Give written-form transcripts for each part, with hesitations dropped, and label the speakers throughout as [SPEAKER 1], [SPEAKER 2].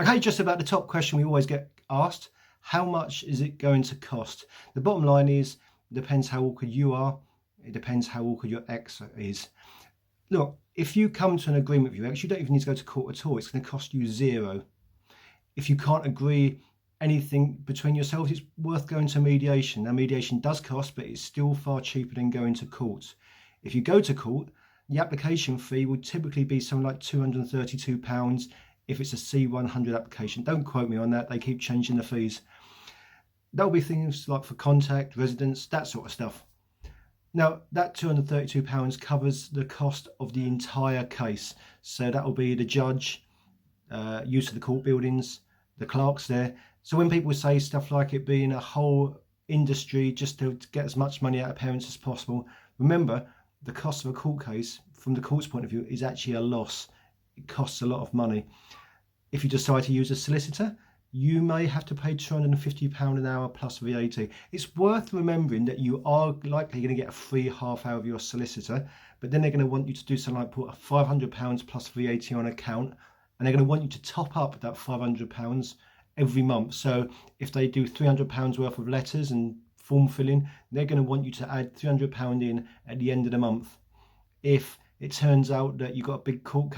[SPEAKER 1] Okay, just about the top question we always get asked: how much is it going to cost? The bottom line is, it depends how awkward you are. It depends how awkward your ex is. Look, if you come to an agreement with your ex, you don't even need to go to court at all. It's going to cost you zero. If you can't agree anything between yourselves, it's worth going to mediation. Now, mediation does cost, but it's still far cheaper than going to court. If you go to court, the application fee would typically be something like £232 if it's a C100 application. Don't quote me on that, they keep changing the fees. That'll be things like for contact, residence, that sort of stuff. Now, that £232 covers the cost of the entire case. So that will be the judge, use of the court buildings, the clerks there. So when people say stuff like it being a whole industry just to get as much money out of parents as possible, remember, the cost of a court case from the court's point of view is actually a loss. It costs a lot of money. If you decide to use a solicitor, you may have to pay £250 an hour plus VAT. It's worth remembering that you are likely going to get a free half hour of your solicitor, but then they're going to want you to do something like put £500 plus VAT on account, and they're going to want you to top up that £500 every month. So if they do £300 worth of letters and form filling, they're going to want you to add £300 in at the end of the month. If it turns out that you've got a big court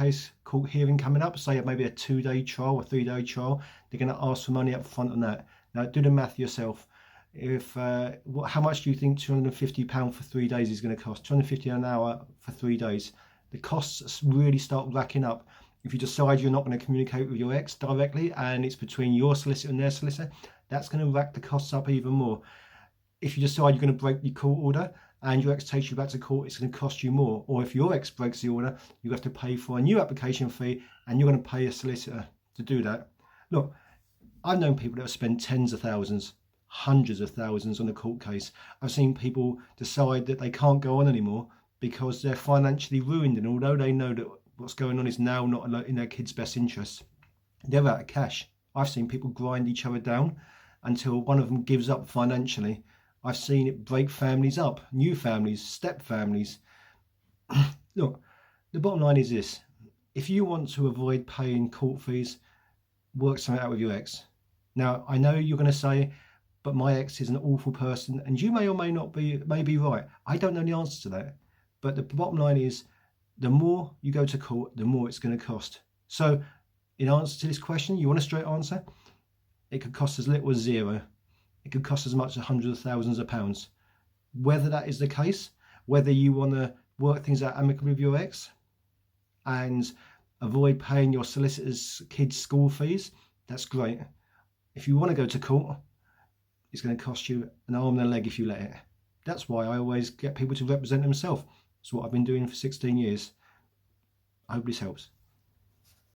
[SPEAKER 1] hearing coming up, say maybe a 2-day trial or 3-day trial, they're going to ask for money up front on that. Now do the math yourself. If how much do you think £250 for 3 days is going to cost? £250 an hour for 3 days. The costs really start racking up. If you decide you're not going to communicate with your ex directly and it's between your solicitor and their solicitor, that's going to rack the costs up even more. If you decide you're going to break the court order and your ex takes you back to court, it's going to cost you more. Or if your ex breaks the order, you have to pay for a new application fee and you're going to pay a solicitor to do that. Look, I've known people that have spent tens of thousands, hundreds of thousands on a court case. I've seen people decide that they can't go on anymore because they're financially ruined, and although they know that what's going on is now not in their kids' best interests, they're out of cash. I've seen people grind each other down until one of them gives up financially. I've seen it break families up, new families, step families. Look, the bottom line is this: if you want to avoid paying court fees, work something out with your ex. Now, I know you're going to say, but my ex is an awful person, and you may or may not be, may be right. I don't know the answer to that. But the bottom line is, the more you go to court, the more it's going to cost. So in answer to this question, you want a straight answer? It could cost as little as zero. It could cost as much as hundreds of thousands of pounds. Whether that is the case, whether you want to work things out amicably with your ex and avoid paying your solicitor's kids' school fees, that's great. If you want to go to court, it's going to cost you an arm and a leg if you let it. That's why I always get people to represent themselves. It's what I've been doing for 16 years. I hope this helps.